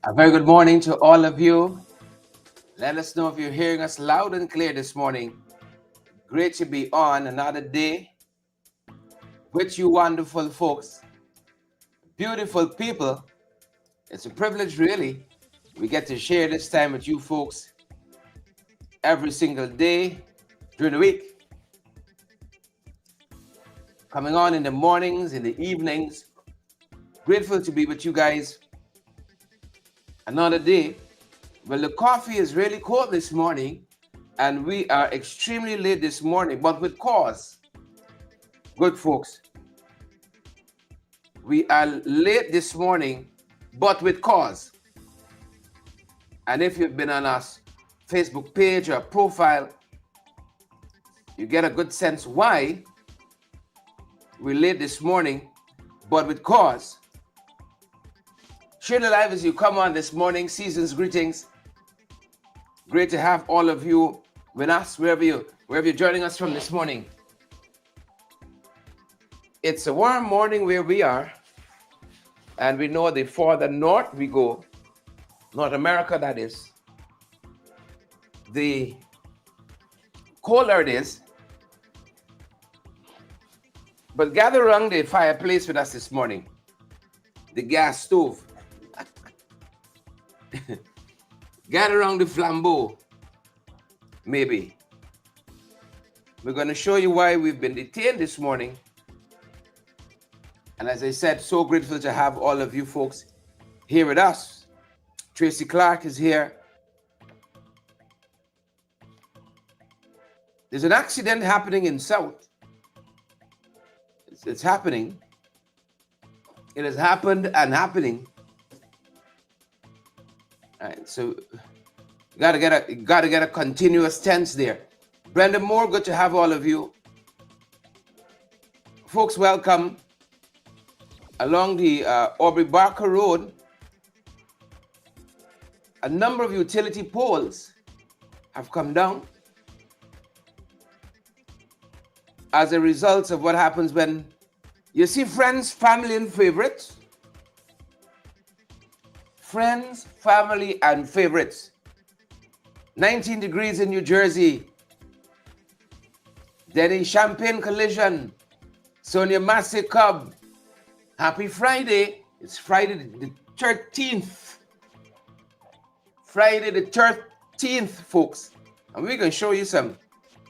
A very good morning to all of you. Let us know if you're hearing us loud and clear this morning. Great to be on another day with you wonderful folks, beautiful people. It's a privilege, really. We get to share this time with you folks every single day during the week. Coming on in the mornings, in the evenings. Grateful to be with you guys another day. Well, the coffee is really cold this morning, and we are extremely late this morning, but with cause. Good folks. We are late this morning, but with cause. And if you've been on our Facebook page or profile, you get a good sense why we're late this morning, but with cause. Share the live as you come on this morning. Season's greetings. Great to have all of you with us, wherever you're joining us from this morning. It's a warm morning where we are, and we know the further north we go, North America that is, the colder it is. But gather around the fireplace with us this morning, the gas stove. Gather around the flambeau, maybe. We're going to show you why we've been detained this morning. And as I said, so grateful to have all of you folks here with us. Tracy Clark is here. There's an accident happening in South. It's happening. It has happened and happening. All right, so you gotta get a continuous tense there. Brenda Moore, good to have all of you. Folks, welcome. Along the Aubrey Barker Road, a number of utility poles have come down as a result of what happens when you see friends, family, and favorites. Friends, family, and favorites. 19 degrees in New Jersey. Denny Champagne collision. Sonia Massey Cub. Happy Friday. It's Friday the 13th. Friday the 13th, folks. And we're going to show you some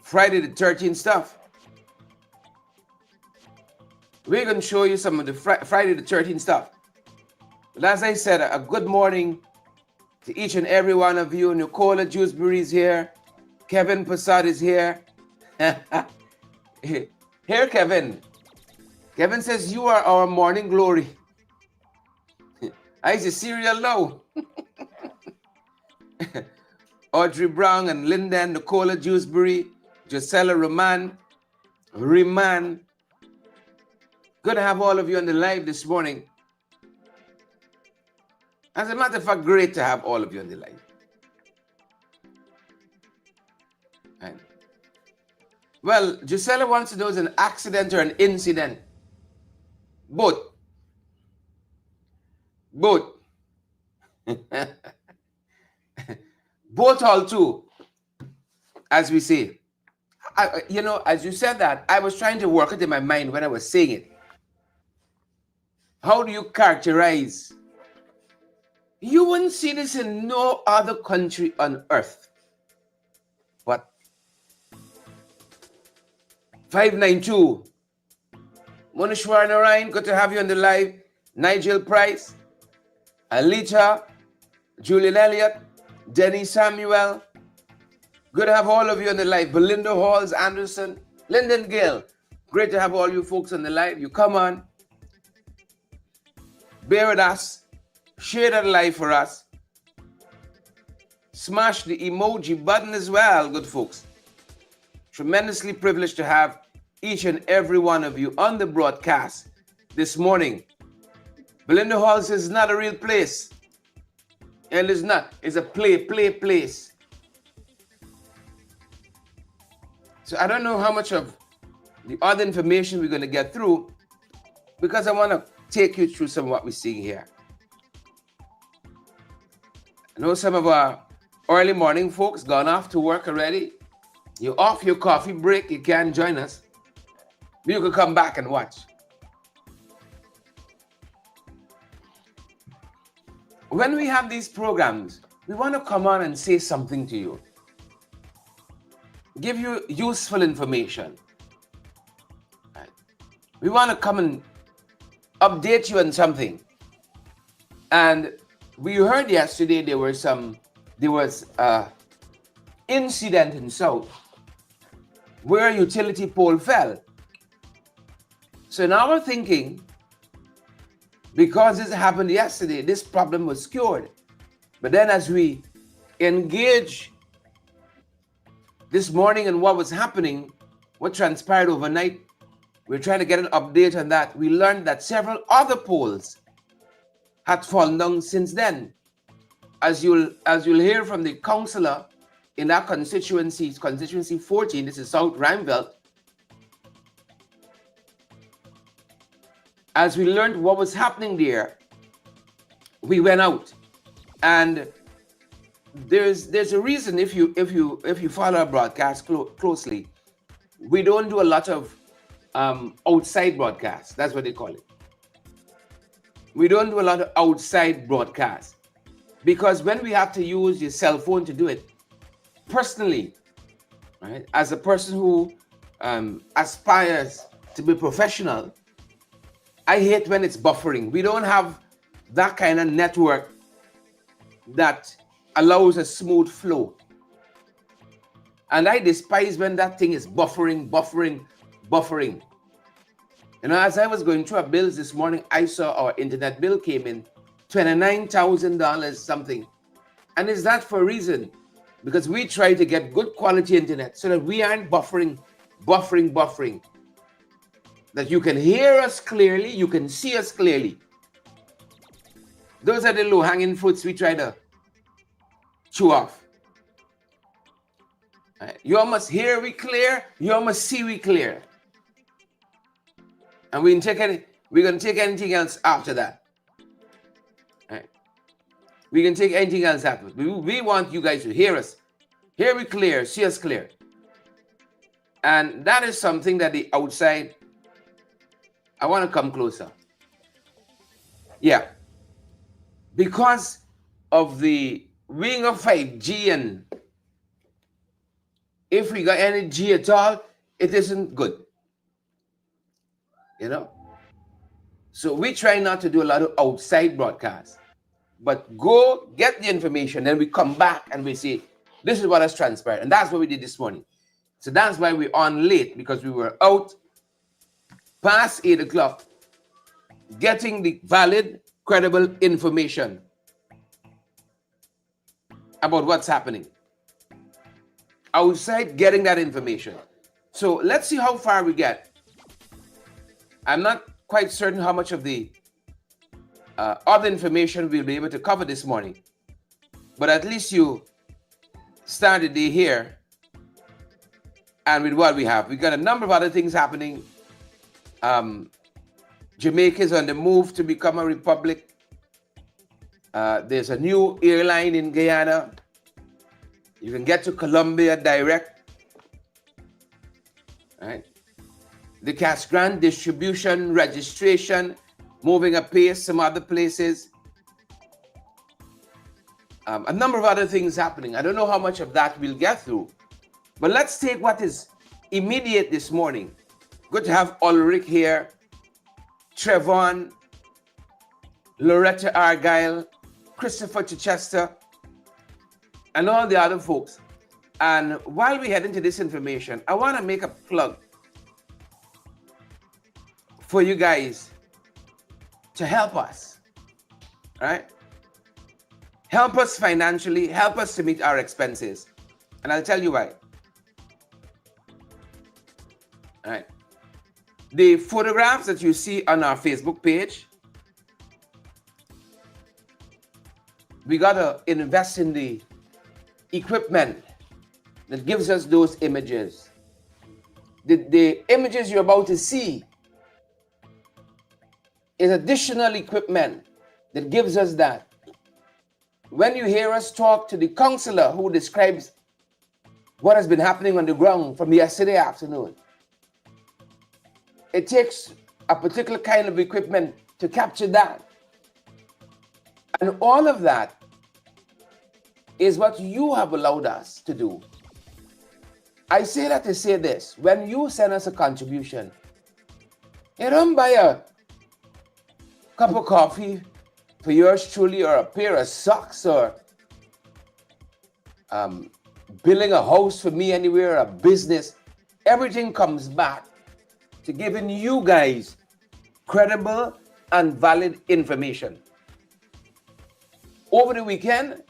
Friday the 13th stuff. We're going to show you some of the Friday the 13th stuff. But as I said, a good morning to each and every one of you. Nicola Dewsbury is here. Kevin Passad is here. Here, Kevin. Kevin says, you are our morning glory. I say cereal low. Audrey Brown and Linda and Nicola Dewsbury, Josella Riman. Good to have all of you on the live this morning. As a matter of fact, great to have all of you on the live. Right. Well, Gisela wants to know is an accident or an incident. Both. Both. Both all two, as we say. As you said that, I was trying to work it in my mind when I was saying it. How do you characterize? You wouldn't see this in no other country on earth. But 592. Monishwar Narayan, good to have you on the live. Nigel Price, Alita, Julian Elliott, Denny Samuel. Good to have all of you on the live. Belinda Halls Anderson, Lyndon Gill. Great to have all you folks on the live. You come on. Bear with us. Share that live for us. Smash the emoji button as well, good folks. Tremendously privileged to have each and every one of you on the broadcast this morning. Belinda Hall says it's not a real place. And it's not. It's a place. So I don't know how much of the other information we're going to get through, because I want to take you through some of what we're seeing here. I know some of our early morning folks gone off to work already. You're off your coffee break, you can't join us. You can come back and watch. When we have these programs, we want to come on and say something to you. Give you useful information. Right? We want to come and update you on something. And we heard yesterday there was an incident in South where a utility pole fell. So now we're thinking, because this happened yesterday, this problem was cured. But then as we engage this morning in what was happening, what transpired overnight, we're trying to get an update on that. We learned that several other poles had fallen down since then. As you'll hear from the councilor in that constituency 14, this is South Rheinveld. As we learned what was happening there, we went out, and there's a reason. If you follow our broadcast closely, we don't do a lot of outside broadcasts. That's what they call it. We don't do a lot of outside broadcasts because when we have to use your cell phone to do it, personally, right, as a person who aspires to be professional, I hate when it's buffering. We don't have that kind of network that allows a smooth flow. And I despise when that thing is buffering. You know, as I was going through our bills this morning, I saw our internet bill came in $29,000 something. And is that for a reason? Because we try to get good quality internet so that we aren't buffering. That you can hear us clearly, you can see us clearly. Those are the low-hanging fruits we try to chew off. Right? You must hear we clear, you must see we clear. And we're going to take anything else after that. Right? We can take anything else after. We want you guys to hear us. Hear we clear, see us clear. And that is something that the outside, I want to come closer. Yeah. Because of the wing of 5G, and if we got any G at all, it isn't good. You know? So we try not to do a lot of outside broadcasts, but go get the information, then we come back and we say, this is what has transpired. And that's what we did this morning. So that's why we're on late, because we were out past 8 o'clock getting the valid, credible information about what's happening. Outside getting that information. So let's see how far we get. I'm not quite certain how much of the other information we'll be able to cover this morning. But at least you started the day here. And with what we have, we got a number of other things happening. Jamaica is on the move to become a republic. There's a new airline in Guyana. You can get to Colombia direct. Right? The cash grant distribution, registration, moving apace, some other places. A number of other things happening. I don't know how much of that we'll get through. But let's take what is immediate this morning. Good to have Ulrich here, Trevon, Loretta Argyle, Christopher Chichester, and all the other folks. And while we head into this information, I want to make a plug for you guys to help us, right? Help us financially, help us to meet our expenses. And I'll tell you why. All right. The photographs that you see on our Facebook page, we got to invest in the equipment that gives us those images. The images you're about to see is additional equipment that gives us that. when you hear us talk to the councilor who describes what has been happening on the ground from yesterday afternoon, it takes a particular kind of equipment to capture that. And all of that is what you have allowed us to do. I say that to say this: when you send us a contribution, you don't buy a cup of coffee for yours truly, or a pair of socks, or building a house for me anywhere, a business. Everything comes back to giving you guys credible and valid information. Over the weekend,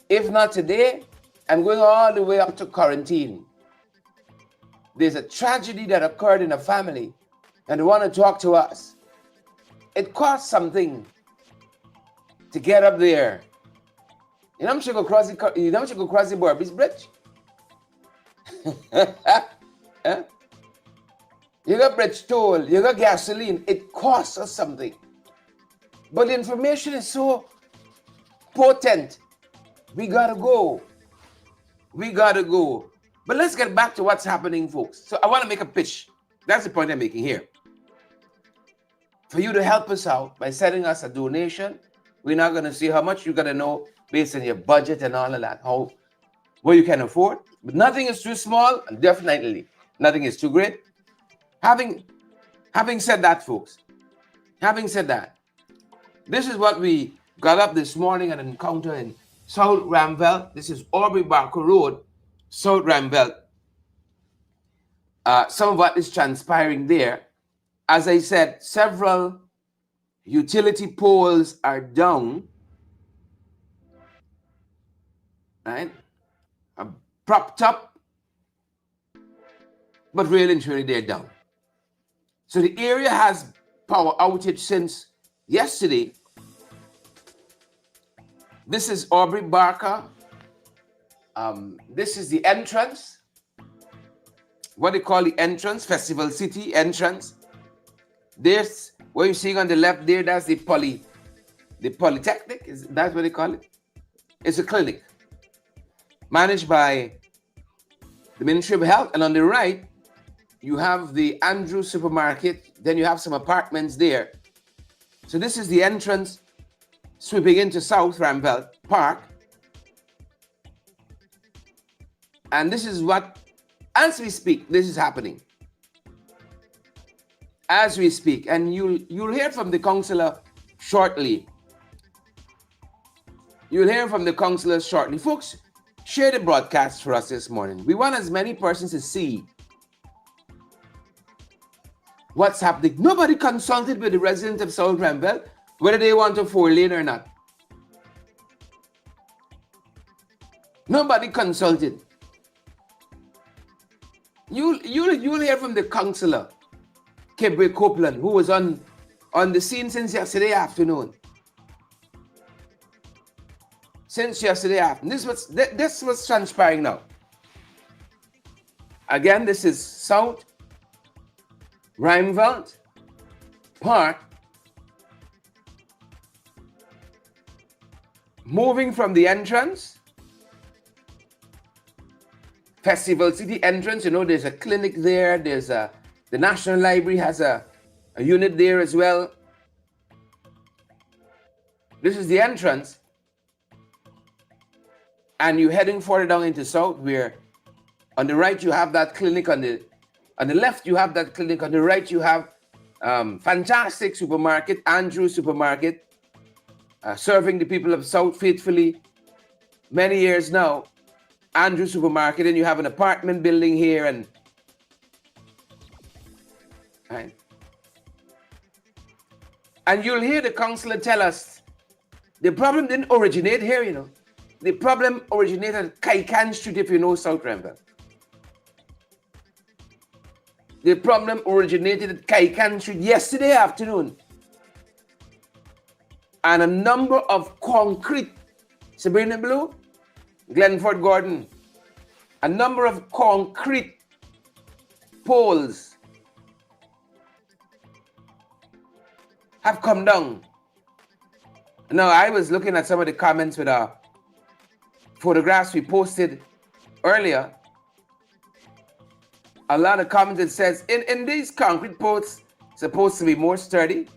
if not today, I'm going all the way up to quarantine. There's a tragedy that occurred in a family, and they want to talk to us. It costs something to get up there. You know, I'm sure go cross the Burbis Bridge. Huh? You got bridge toll, you got gasoline. It costs us something. But the information is so potent. We gotta go. We gotta go. But let's get back to what's happening, folks. So I want to make a pitch. That's the point I'm making here. For you to help us out by sending us a donation. We're not going to see how much. You got to know based on your budget and all of that, what you can afford. But nothing is too small, and definitely nothing is too great. Having said that, folks, having said that, this is what we got up this morning and encounter in South Ramvelt. This is Aubrey Barker Road, South Ramvelt. Some of what is transpiring there. As I said, several utility poles are down, right? Propped up, but really and truly they're down. So the area has power outage since yesterday. This is Aubrey Barker. This is the entrance. What they call the entrance, Festival City entrance. There's what you're seeing on the left there, that's the Polytechnic, is that what they call it? It's a clinic managed by the Ministry of Health. And on the right, you have the Andrew Supermarket. Then you have some apartments there. So this is the entrance sweeping into South Ramvelt Park. And this is what, as we speak, this is happening. As we speak, and you'll hear from the councilor shortly. You'll hear from the councilor shortly. Folks, share the broadcast for us this morning. We want as many persons to see what's happening. Nobody consulted with the residents of South Ramvelt whether they want a 4-lane or not. Nobody consulted. You'll hear from the councilor, Kebre Copeland, who was on the scene since yesterday afternoon. Since yesterday afternoon. This was transpiring now. Again, this is South Ramvelt Park. Moving from the entrance, Festival City entrance, you know, there's a clinic there. There's the National Library has a unit there as well. This is the entrance. And you're heading further down into South, where on the right you have that clinic, on the left you have that clinic, on the right you have fantastic supermarket, Andrew Supermarket, serving the people of South faithfully many years now. Andrew Supermarket, and you have an apartment building here, and right. And you'll hear the councillor tell us the problem didn't originate here, you know. The problem originated at Kaikan Street, if you know South Ramvelt. The problem originated at Kaikan Street yesterday afternoon. And a number of concrete, Sabrina Blue, Glenford Gordon, a number of concrete poles have come down. Now, I was looking at some of the comments with photographs we posted earlier. A lot of comments that says, in these concrete posts, supposed to be more sturdy.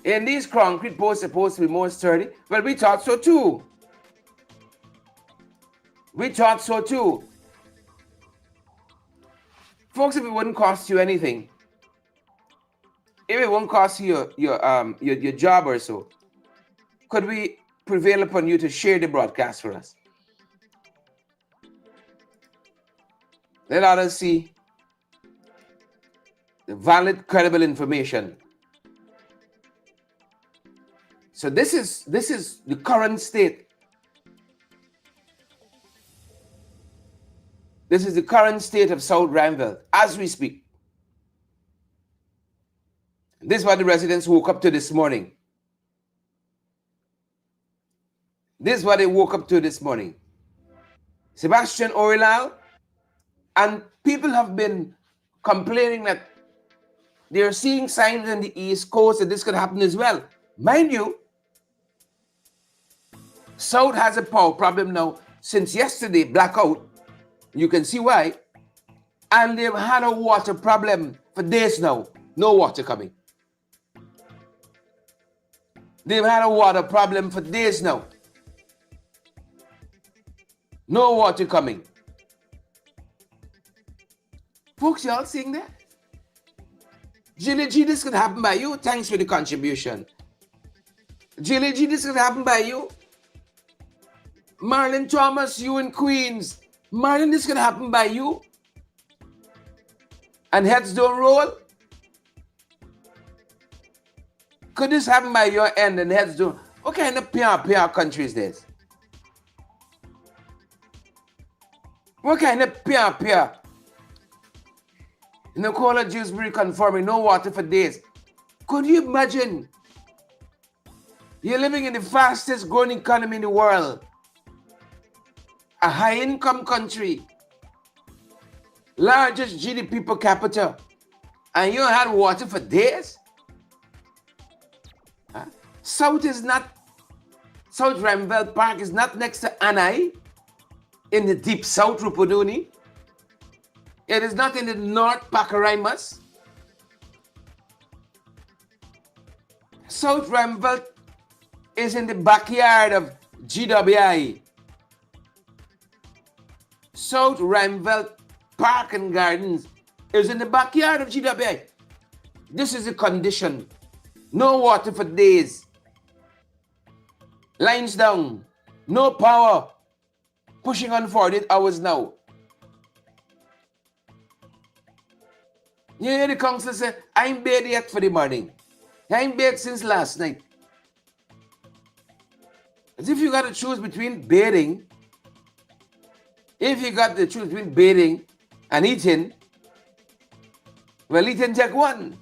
In these concrete posts, supposed to be more sturdy. Well, we thought so too. We thought so too. Folks, if it wouldn't cost you anything, if it won't cost you your job or so, could we prevail upon you to share the broadcast for us? Let others see the valid, credible information. So this is the current state. This is the current state of South Ramville as we speak. This is what the residents woke up to this morning. This is what they woke up to this morning. Sebastian Orilal, and people have been complaining that they're seeing signs on the East Coast that this could happen as well. Mind you, South has a power problem now since yesterday, blackout. You can see why. And they've had a water problem for days now. No water coming. They've had a water problem for days now. No water coming. Folks, y'all seeing that? Jilly G, this could happen by you. Thanks for the contribution. Jilly G, this could happen by you. Marlon Thomas, you in Queens. Marlon, this could happen by you. And heads don't roll. Could this happen by your end and heads don't? What kind of PR country is this? What kind of PR? Nicola Dewsbury confirming no water for days. Could you imagine? You're living in the fastest growing economy in the world. A high-income country. Largest GDP per capita. And you had water for days? South Ramville Park is not next to Anai in the deep South Rupoduni. It is not in the North Pacarimas. South Ramville is in the backyard of GWI. South Ramville Park and Gardens is in the backyard of GWI. This is the condition. No water for days. Lines down. No power. Pushing on 48 hours now. You hear the council say, I ain't bathed yet for the morning. I ain't bathed since last night. As if you got to choose between bathing. If you got to choose between bathing and eating, well, eating take one.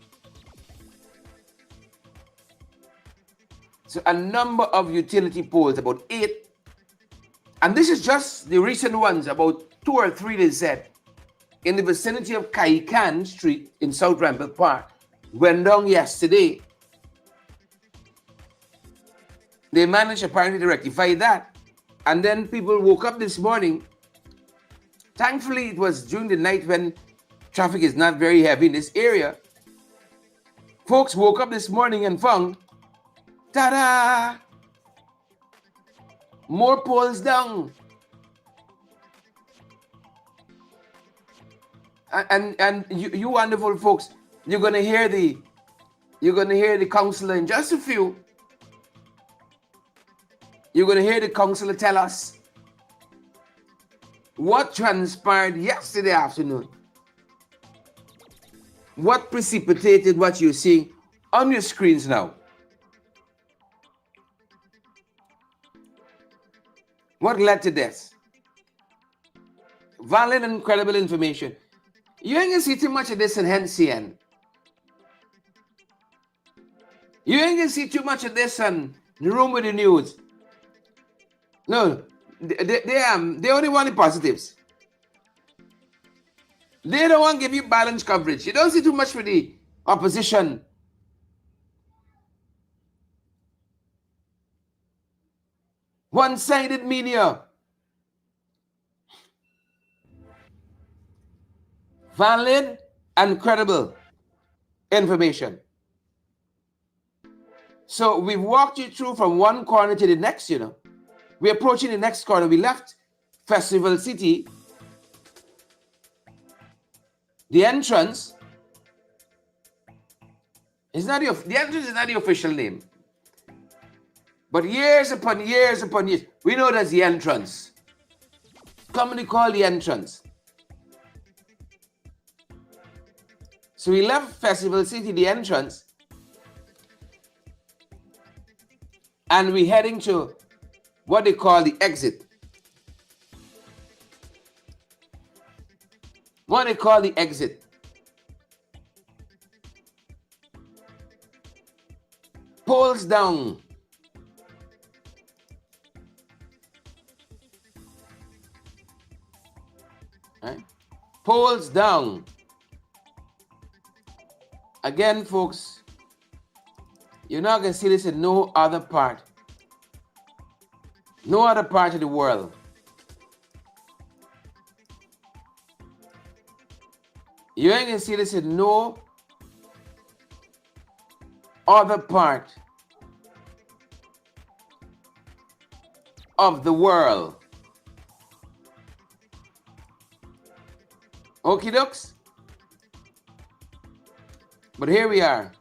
So a number of utility poles, about 8, and this is just the recent ones, about 2 or 3 they said, in the vicinity of Kaikan Street in South Ramville Park, went down yesterday. They managed apparently to rectify that. And then people woke up this morning. Thankfully, it was during the night when traffic is not very heavy in this area. Folks woke up this morning and found, ta-da! More poles down. And you wonderful folks, you're gonna hear the councilor in just a few. You're gonna hear the councilor tell us what transpired yesterday afternoon. What precipitated what you're seeing on your screens now. What led to this? Valid and credible information. You ain't gonna see too much of this in NCN. You ain't gonna see too much of this on the room with the news. No, they only want the positives. They don't want to give you balanced coverage. You don't see too much for the opposition. One-sided media. Valid and credible information. So we've walked you through from one corner to the next, you know. We're approaching the next corner. We left Festival City. The entrance is not the entrance is not the official name. But years upon years upon years, we know that's the entrance. Commonly called the entrance. So we left Festival City, the entrance, and we're heading to what they call the exit. What they call the exit. Poles down. Right? Poles down. Again, folks, you're not going to see this in no other part. No other part of the world. You ain't going to see this in no other part of the world. Okie dokes? But here we are.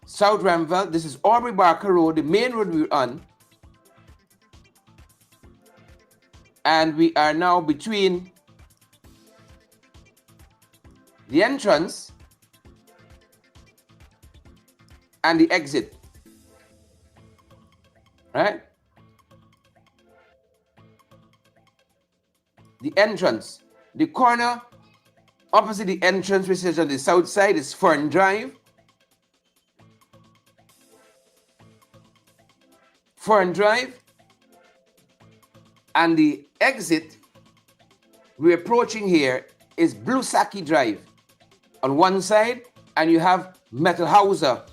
South Ramville. This is Aubrey Barker Road, the main road we're on. And we are now between the entrance and the exit. Right? The entrance. The corner opposite the entrance, which is on the south side, is Fern Drive. Fern Drive. And the exit we're approaching here is Blue Saki Drive on one side, and you have Metal Hauser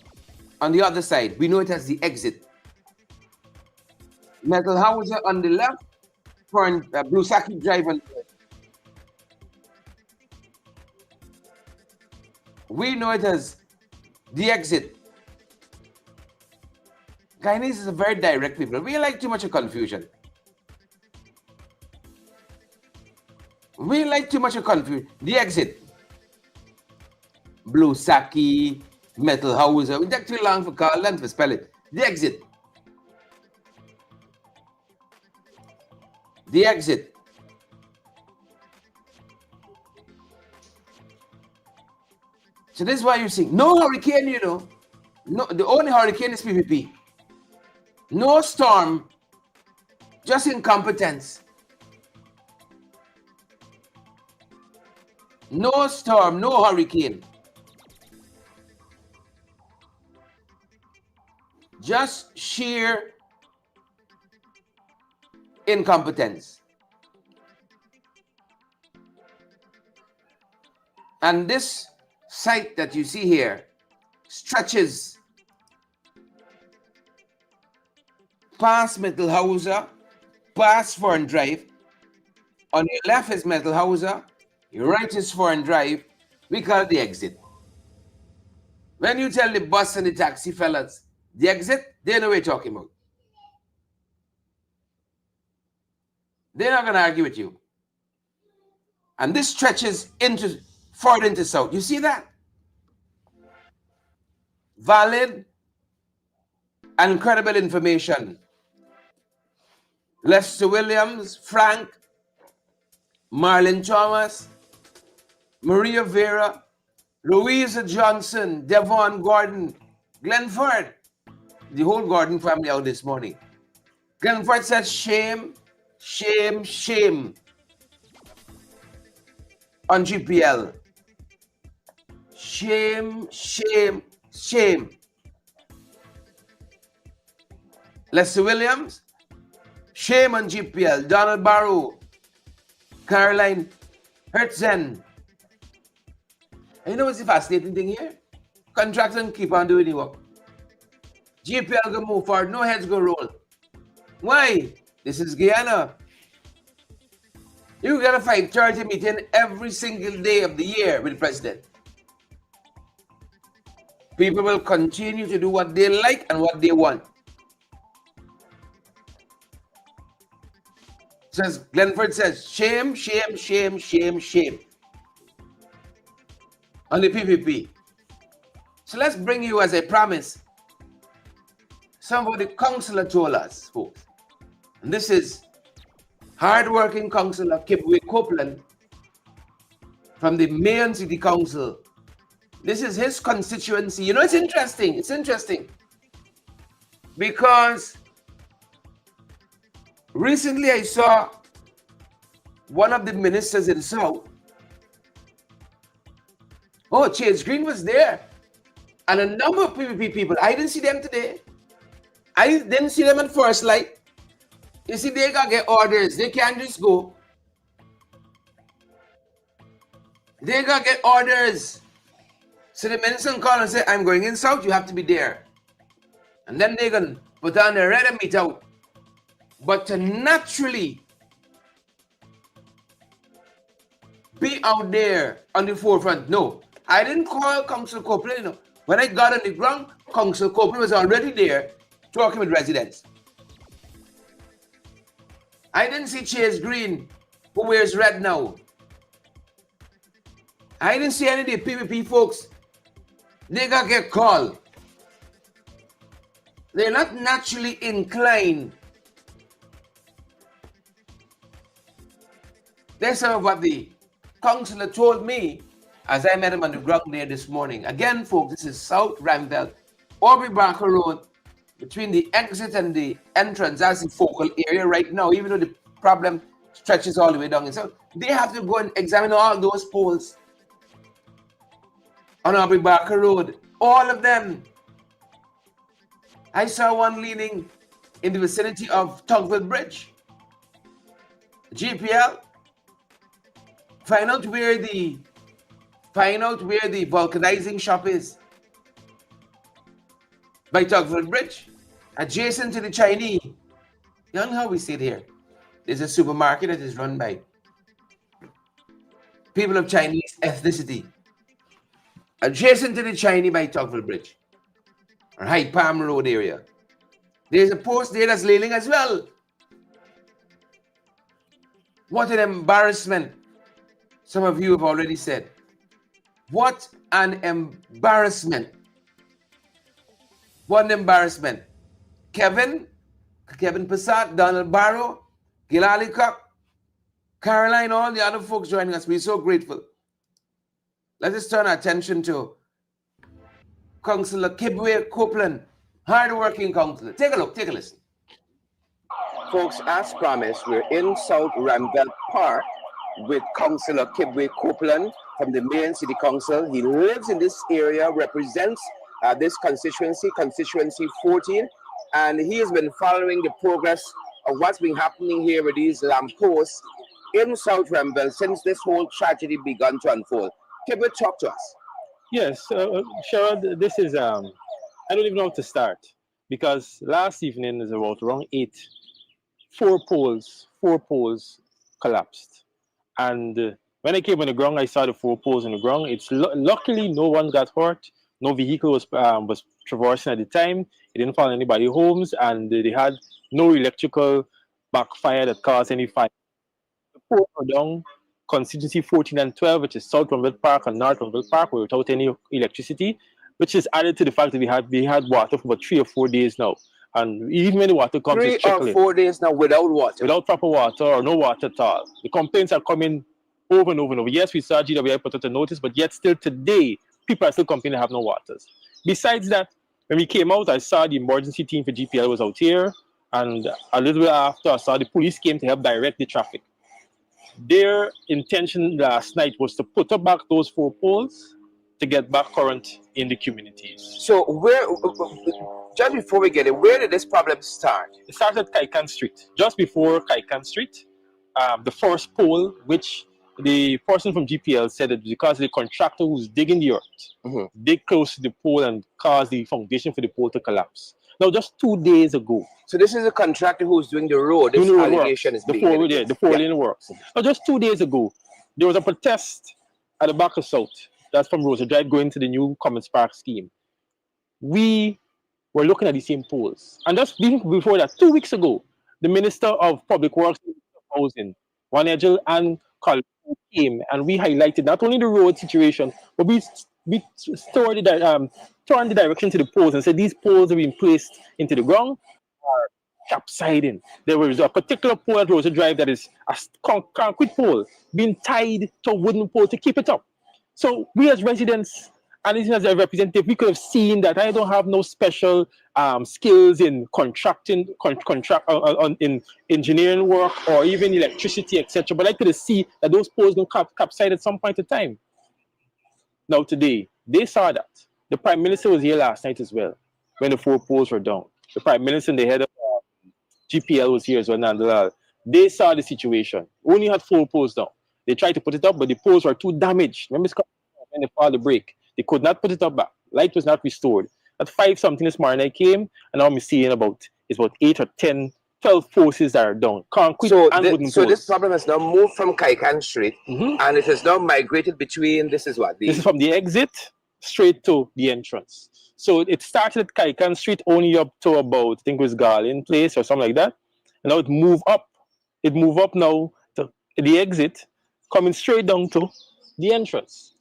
on the other side. We know it as the exit. Metal Hauser on the left, Blue Saki Drive on the right. We know it as the exit. Guyanese is a very direct people. We like too much of confusion. We like too much of confusion. The exit. Blue Saki, Metal Hauser. We take too long for Carl Lent to spell it. The exit. The exit. So this is why you see no hurricane, you know. No, the only hurricane is PPP. No storm, just incompetence. No storm, no hurricane. Just sheer incompetence. And this site that you see here stretches past Metal Hauser, past Fern Drive. On your left is Metal Hauser, your right is Fern Drive. We call it the exit. When you tell the bus and the taxi fellas the exit, they know what you're talking about. They're not going to argue with you. And this stretches further into south. You see that? Valid and credible information. Lester Williams, Frank, Marlon Thomas, Maria Vera, Louisa Johnson, Devon Gordon, Glenford. The whole Gordon family out this morning. Glenford said, shame, shame, shame on GPL. Shame, shame, shame. Lester Williams, shame on GPL. Donald Barrow, Caroline Hertzen. And you know what's the fascinating thing here? Contractors keep on doing the work. GPL go move forward, no heads go roll. Why? This is Guyana. You gotta fight 30 meeting every single day of the year with the president. People will continue to do what they like and what they want. Says Glenford says, shame, shame, shame, shame, shame on the PPP. So let's bring you, as I promised, some of the councilor told us, folks. And this is hard-working councilor Kibwe Copeland from the Mayon City Council. This is his constituency. You know, it's interesting. It's interesting because recently I saw one of the ministers in South. Oh, Chase Green was there. And a number of PPP people. I didn't see them today. I didn't see them at first light. You see, they gotta get orders. They can't just go. They gotta get orders. So the minister can call and say, I'm going in South, you have to be there. And then they can put on their red and meet out. But to naturally be out there on the forefront, no. I didn't call Councilor Copeland, you know. When I got on the ground, Councilor Copeland was already there talking with residents. I didn't see Chase Green, who wears red now. I didn't see any of the PPP folks. They gotta get called. They're not naturally inclined. That's some of what the councillor told me as I met him on the ground there this morning. Again, folks, this is South Ramville, Aubrey Barker Road, between the exit and the entrance. That's the focal area right now, even though the problem stretches all the way down. And so they have to go and examine all those poles on Aubrey Barker Road, all of them. I saw one leaning in the vicinity of Tugville Bridge. GPL, find out where the vulcanizing shop is. By Tugville Bridge, adjacent to the Chinese. You know how we sit here. There's a supermarket that is run by people of Chinese ethnicity. Adjacent to the Chinese by Tugville Bridge, or High Palm Road area. There's a post there that's leaning as well. What an embarrassment. Some of you have already said. What an embarrassment. What an embarrassment. Kevin Passat, Donald Barrow, Gilali Cup, Caroline, all the other folks joining us. We're so grateful. Let us turn our attention to Councillor Kibwe Copeland, hard-working councillor. Take a look, take a listen. Folks, as promised, we're in South Ramville Park with Councillor Kibwe Copeland from the Mayon City Council. He lives in this area, represents this constituency 14, and he has been following the progress of what's been happening here with these lampposts in South Ramville since this whole tragedy began to unfold. Kibwe, talk to us. Yes, Sherrod, this is, I don't even know how to start, because last evening is about around 8, four poles collapsed. And when I came on the ground, I saw the 4 poles on the ground. It's luckily no one got hurt. No vehicle was traversing at the time. It didn't fall on anybody's homes, and they had no electrical backfire that caused any fire. The poles were down. Constituency 14 and 12, which is South Ramville Park and North Ramville Park, were without any electricity, which is added to the fact that we had water for about 3 or 4 days now. And even when the water comes, 3 or 4 days now without water. Without proper water or no water at all. The complaints are coming over and over and over. Yes, we saw GWI put out a notice, but yet still today, people are still complaining they have no waters. Besides that, when we came out, I saw the emergency team for GPL was out here, and a little bit after, I saw the police came to help direct the traffic. Their intention last night was to put back those 4 poles to get back current in the communities. So where, just before we get it, where did this problem start? It started at Kaikan Street. Just before Kaikan Street, the first pole, which the person from GPL said that because the contractor who's digging the earth dig close to the pole and caused the foundation for the pole to collapse. Now, just 2 days ago, So this is a contractor who's doing the road. This doing the road allegation works, is the being four, made yeah, against. the four-lane works. Now, just 2 days ago, there was a protest at the back of South. That's from Rosa Drive going to the new Commons Park scheme. We were looking at the same poles. And just before that, 2 weeks ago, the Minister of Public Works, Housing, Wanegel and Carl came and we highlighted not only the road situation, but we turned the direction to the poles and said these poles are being placed into the ground are capsiding. There was a particular pole at Rosa Drive that is a concrete pole being tied to a wooden pole to keep it up. So we as residents and as a representative, we could have seen that I don't have no special skills in in engineering work or even electricity, etc. But I could have seen that those poles going to capsize at some point in time. Now today, they saw that. The Prime Minister was here last night as well, when the 4 poles were down. The Prime Minister and the head of GPL was here as well, Nandalal. They saw the situation. Only had 4 poles down. They tried to put it up, but the poles were too damaged. Remember when they filed the break? They could not put it up back. Light was not restored. At 5 something this morning I came, and now I'm seeing about 8 or 10, 12 posts that are down. Concrete and wooden poles. So this problem has now moved from Kaikan Street, and it has now migrated between, this is what? This is from the exit straight to the entrance. So it started at Kaikan Street only up to about, I think it was Garland Place or something like that. And now it moved up. It moved up now to the exit, coming straight down to the entrance.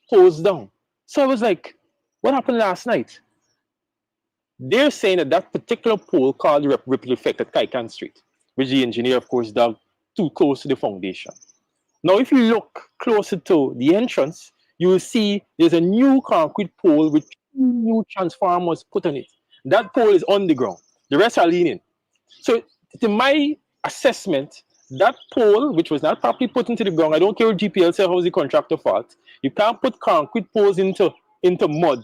Poles down. So I was like, what happened last night? They're saying that that particular pole called the ripple effect at Kaikan Street, which the engineer, of course, dug too close to the foundation. Now, if you look closer to the entrance, you will see there's a new concrete pole with 2 new transformers put on it. That pole is on the ground. The rest are leaning. So, to my assessment, that pole, which was not properly put into the ground, I don't care what GPL said, how's the contractor fault. You can't put concrete poles into mud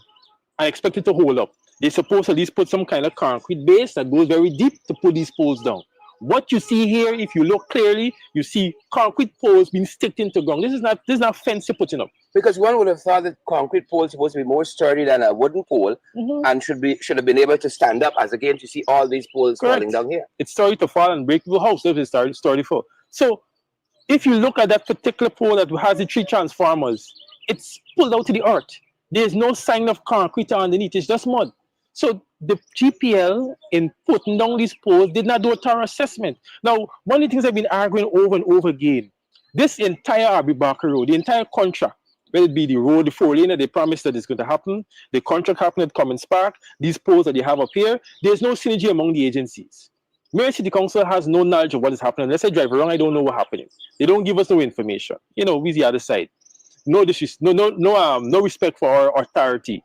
and expect it to hold up. They're supposed to at least put some kind of concrete base that goes very deep to put these poles down. What you see here, if you look clearly, you see concrete poles being sticked into ground. This is not fence you're putting up. Because one would have thought that concrete pole is supposed to be more sturdy than a wooden pole, and should have been able to stand up. As again, you see all these poles falling down here. It's starting to fall and break the house if it's starting for. So if you look at that particular pole that has the 3 transformers, it's pulled out to the earth. There's no sign of concrete underneath. It's just mud. So the GPL, in putting down these poles, did not do a thorough assessment. Now, one of the things I've been arguing over and over again, this entire Abbey Barker Road, the entire contract, whether it be the road, the 4-lane that they promised that it's going to happen, the contract happened at Commons Park, these poles that they have up here, there's no synergy among the agencies. Mayor City Council has no knowledge of what is happening. Unless I drive around, I don't know what's happening. They don't give us no information. You know, we're the other side. No respect for our authority.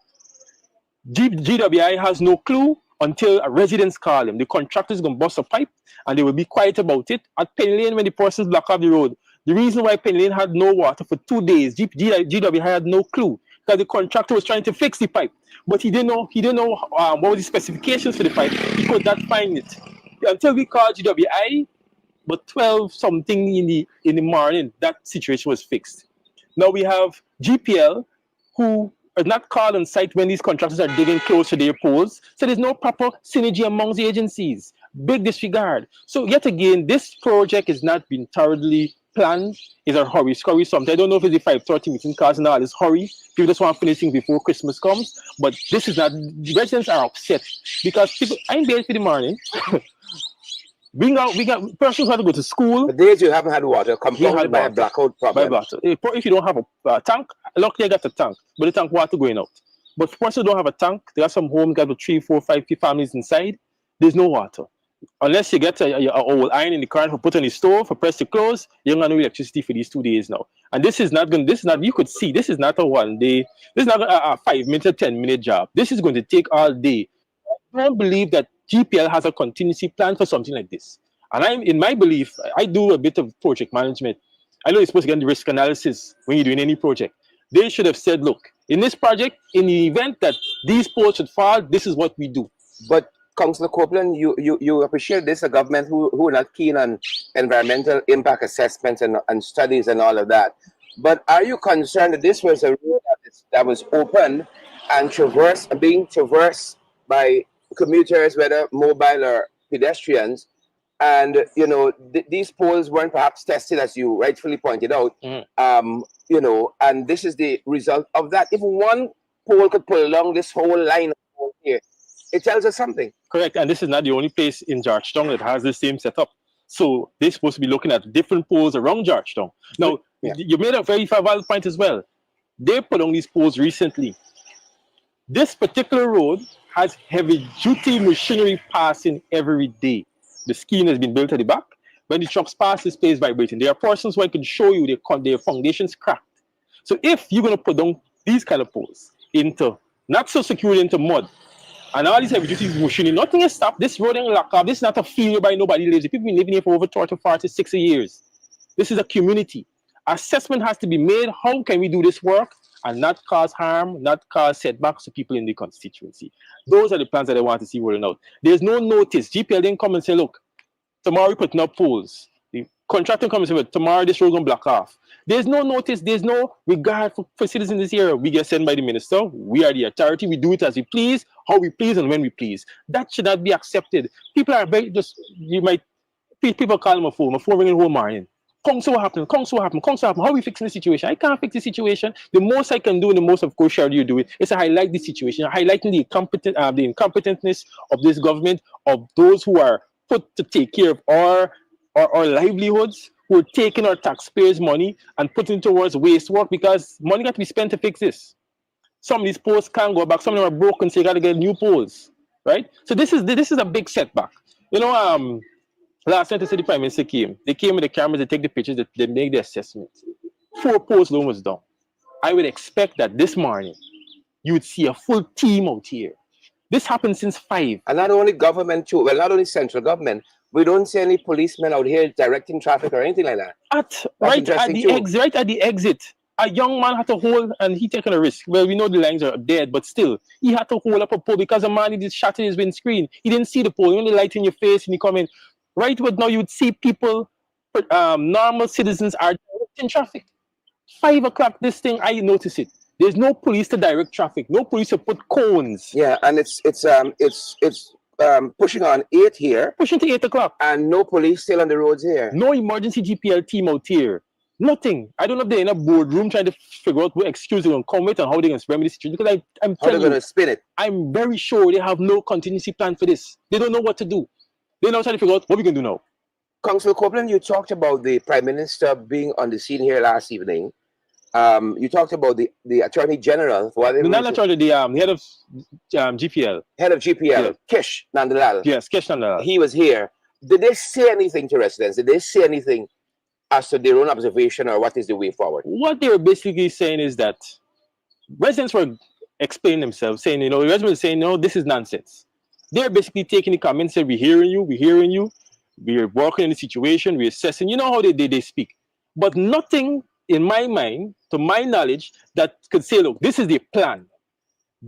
GWI has no clue until a residents call them. The contractor is going to bust a pipe and they will be quiet about it. At Penny Lane, when the persons block off the road, the reason why Penny Lane had no water for 2 days, GWI had no clue because the contractor was trying to fix the pipe, but he didn't know what were the specifications for the pipe. He could not find it until we called GWI. But 12 something in the morning, that situation was fixed. Now we have GPL who are not called on site when these contractors are digging close to their poles. So there's no proper synergy amongst the agencies. Big disregard. So yet again, this project is not being thoroughly planned. It's a hurry. Something. I don't know if it's the 5:30 meeting causing all this hurry. People just want to finish things before Christmas comes. But this is not, the residents are upset because people, I'm there for the morning. We got persons who have to go to school. The days you haven't had water, compounded by a blackout problem. If you don't have a tank, luckily I got a tank, but the tank water going out. But for persons who don't have a tank, they got some homes, got 3, 4, 5 families inside, there's no water. Unless you get a old iron in the car for put on the stove, for press to close, you don't have no electricity for these 2 days now. And this is not, you could see, this is not a 1 day, this is not a 5-minute or 10-minute job. This is going to take all day. I don't believe that GPL has a contingency plan for something like this. And in my belief, I do a bit of project management. I know you're supposed to get the risk analysis when you're doing any project. They should have said, look, in this project, in the event that these poles should fall, this is what we do. But Councillor Copeland, you appreciate this, a government who are not keen on environmental impact assessments and studies and all of that. But are you concerned that this was a road that was open and being traversed by commuters, whether mobile or pedestrians, and these poles weren't perhaps tested, as you rightfully pointed out, and this is the result of that. If one pole could pull along this whole line here, it tells us something. Correct, and this is not the only place in Georgetown that has the same setup. So they're supposed to be looking at different poles around Georgetown. Now, you made a very valid point as well. They put on these poles recently. This particular road has heavy-duty machinery passing every day. The scheme has been built at the back. When the trucks pass, this place vibrating. There are portions where I can show you their foundations cracked. So if you're going to put down these kind of poles into, not so secure into mud, and all these heavy-duty machinery, nothing has stopped. This road ain't locked up. This is not a field whereby nobody lives. People have been living here for over 30, 40, 60 years. This is a community. Assessment has to be made. How can we do this work and not cause harm, not cause setbacks to people in the constituency? Those are the plans that I want to see rolling out. There's no notice. GPL didn't come and say, look, tomorrow we're putting up poles. The contractor comes and says, tomorrow this road going to block off. There's no notice. There's no regard for citizens in this area. We get sent by the minister. We are the authority. We do it as we please, how we please, and when we please. That should not be accepted. People are very people call them a phone ringing the whole morning. Council, what happened? Council, what happened? Council, what happened? How are we fixing the situation? I can't fix the situation. The most I can do, and the most, of course, shall you do it, is to highlight the situation, highlighting the incompetentness of this government, of those who are put to take care of our livelihoods, who are taking our taxpayers' money and putting it towards waste work, because money got to be spent to fix this. Some of these poles can't go back. Some of them are broken, so you got to get new poles, right? So this is a big setback. Last night, the Prime Minister came. They came with the cameras, they take the pictures, they make the assessment. 4 poles alone was done. I would expect that this morning, you would see a full team out here. This happened since 5. And not only government too, well, not only central government, we don't see any policemen out here directing traffic or anything like that. Right at the exit, a young man had to hold, and he taking a risk. Well, we know the lines are dead, but still, he had to hold up a pole because a man, he just shattered his windscreen. He didn't see the pole, he only light in your face, and he come in. Right about now, you would see people, normal citizens are directing traffic. 5 o'clock, this thing, I notice it. There's no police to direct traffic, no police to put cones. Yeah, and it's pushing on 8 here. Pushing to 8 o'clock. And no police still on the roads here. No emergency GPL team out here. Nothing. I don't know if they're in a boardroom trying to figure out what excuse they're going to come with and how they're going to remedy the situation. Because I'm telling you, they're going to spin it. I'm very sure they have no contingency plan for this. They don't know what to do. They're now trying to figure out what we're going to do now. Councillor Copeland, you talked about the Prime Minister being on the scene here last evening. You talked about the Attorney General. Not attorney, the head of GPL. Head of GPL, yeah. Kish Nandalal. Yes, Kish Nandalal. He was here. Did they say anything to residents? Did they say anything as to their own observation, or what is the way forward? What they were basically saying is that residents were explaining themselves, saying, the residents were saying, no, this is nonsense. They're basically taking the comments, saying, we're hearing you, we're working in the situation, we're assessing. You know how they speak. But nothing in my mind, to my knowledge, that could say, look, this is the plan.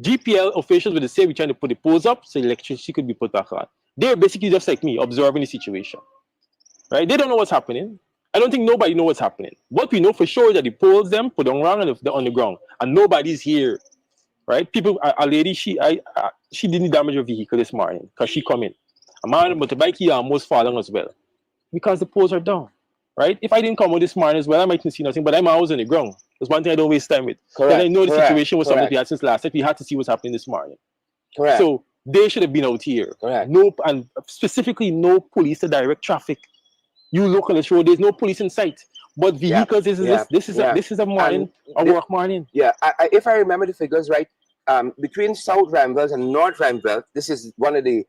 GPL officials would say we're trying to put the poles up so electricity could be put back on. They're basically just like me, observing the situation. Right? They don't know what's happening. I don't think nobody knows what's happening. What we know for sure is that the poles them put on ground and they're on the ground. And nobody's here. Right? People, a lady, she didn't damage her vehicle this morning because she come in. A man on the motorbike, he almost fallen as well. Because the poles are down. Right? If I didn't come out this morning as well, I mightn't see nothing, but I'm always on the ground. There's one thing I don't waste time with. Correct. And I know the situation was something we had since last night. We had to see what's happening this morning. Correct. So they should have been out here. Correct. No, and specifically no police to direct traffic. You look on the road, there's no police in sight. But vehicles, this is a morning, a work morning. Yeah, if I remember the figures right, between South Ramville and North Ramville, this is one of the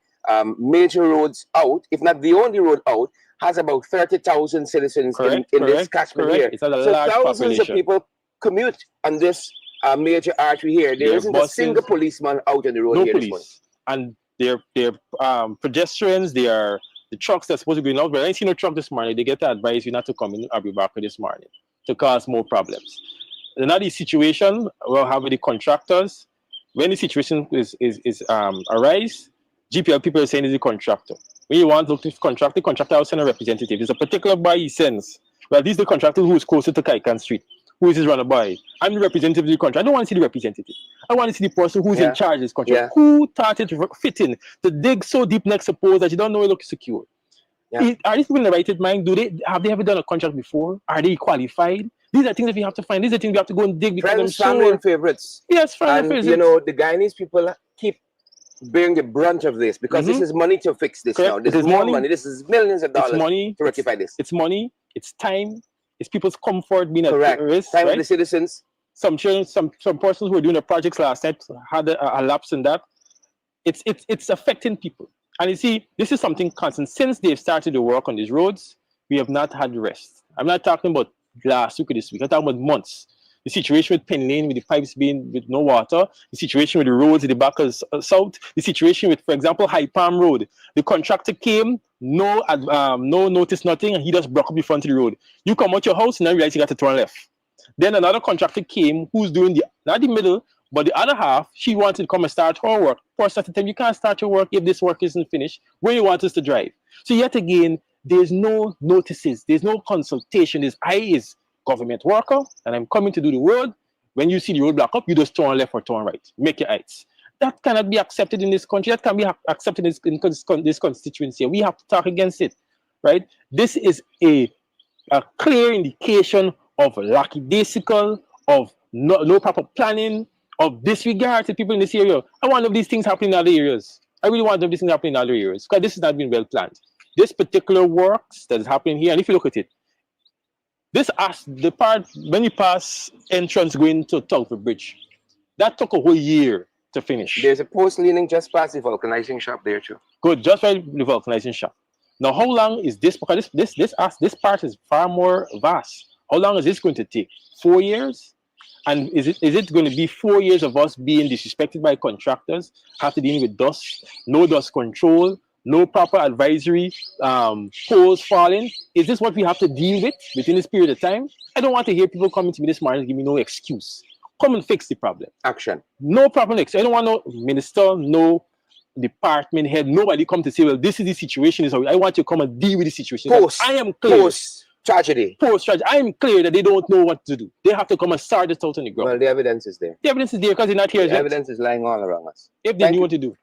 major roads out, if not the only road out, has about 30,000 citizens in this catchment here. It's a large thousands population. of people commute on this major artery here. There isn't a single policeman out on the road here. No police. And they're pedestrians, they are the trucks that's supposed to be out. But I ain't seen no truck this morning. They get to advise you not to come in Abu Bakr this morning to cause more problems. Another situation we'll have with the contractors, when the situation is arise, GPL people are saying is the contractor. When you want to look to the contractor will send a representative. There's a particular buy he sends. Well, this is the contractor who is closer to Kaikan Street, who is his runner by. I'm the representative of the contractor. I don't want to see the representative. I want to see the person who's in charge of this contract. Who thought it fitting to dig so deep next to poles that you don't know it looks secure? Are these people in the right mind? Have they ever done a contract before? Are they qualified? These are things that we have to find. These are things we have to go and dig because friends, family, and favorites. Yes, friends and favorites. You know, the Guyanese people keep bearing the brunt of this because this is money to fix this now. This is more money. This is millions of dollars to rectify this. It's money. It's time. It's people's comfort being at risk. Time of the citizens. Some children, some persons who were doing the projects last night had a lapse in that. It's affecting people. And you see, this is something constant. Since they've started to work on these roads, we have not had rest. I'm not talking about last week or this week. I'm talking about months. The situation with Penn Lane, with the pipes being with no water, the situation with the roads at the back of south, the situation with, for example, High Palm Road. The contractor came, no notice, nothing, and he just broke up the front of the road. You come out your house and then realize you got to turn left. Then another contractor came who's doing not the middle, but the other half. She wanted to come and start her work. For such a time, you can't start your work if this work isn't finished. Where you want us to drive? So yet again, there's no notices, there's no consultation. I is government worker, and I'm coming to do the road. When you see the road block up, you just turn left or turn right. Make your heights. That cannot be accepted in this country. That can be accepted in this constituency. We have to talk against it, right? This is a clear indication of lackadaisical, of no proper planning, of disregard to people in this area. I want of these things happening in other areas. I really want of these things happening in other areas because this has not been well planned. This particular works that is happening here, and if you look at it, the part when you pass entrance going to Telford Bridge, that took a whole year to finish. There's a post leaning just past the vulcanizing shop there too. Good, just by the vulcanizing shop. Now, how long is this? Because this part is far more vast. How long is this going to take? 4 years? And is it going to be 4 years of us being disrespected by contractors, have to deal with dust, no dust control, no proper advisory, poles falling? Is this what we have to deal with within this period of time? I don't want to hear people coming to me this morning and give me no excuse. Come and fix the problem. Action. No problem. I don't want no minister, no department head, nobody come to say, well, this is the situation. I want you to come and deal with the situation. I am clear. Post-tragedy. I am clear that they don't know what to do. They have to come and start this out on the ground. Well, the evidence is there. The evidence is there because they're not here yet. The evidence is lying all around us. If they knew what to do.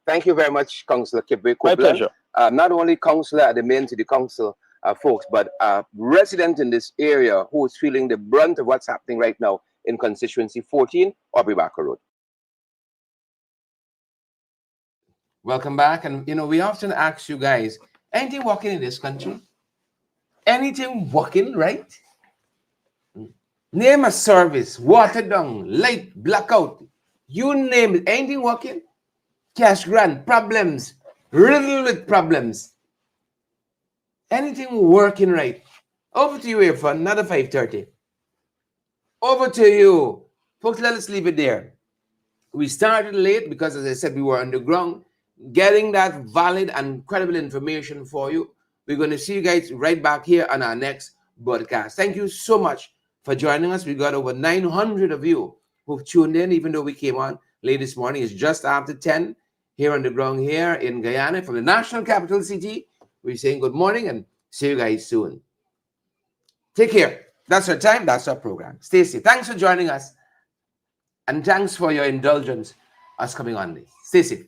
Thank you very much, Councillor Kibwe Copeland. My pleasure. Not only councillor at the main city council, folks, but a resident in this area who is feeling the brunt of what's happening right now in constituency 14, Aubrey Barker Road. Welcome back. And, we often ask you guys, anything working in this country? Anything working, right? Name a service, water down, light, blackout, you name it. Anything working? Cash grant, problems, riddled with problems. Anything working right? Over to you, Irfan, another 5:30. Over to you. Folks, let us leave it there. We started late because, as I said, we were underground, getting that valid and credible information for you. We're going to see you guys right back here on our next broadcast. Thank you so much for joining us. We got over 900 of you who've tuned in, even though we came on late this morning. It's just after 10 here on the ground here in Guyana from the national capital city. We're saying good morning and see you guys soon. Take care. That's our time. That's our program. Stay safe. Thanks for joining us. And thanks for your indulgence us coming on this. Stay safe.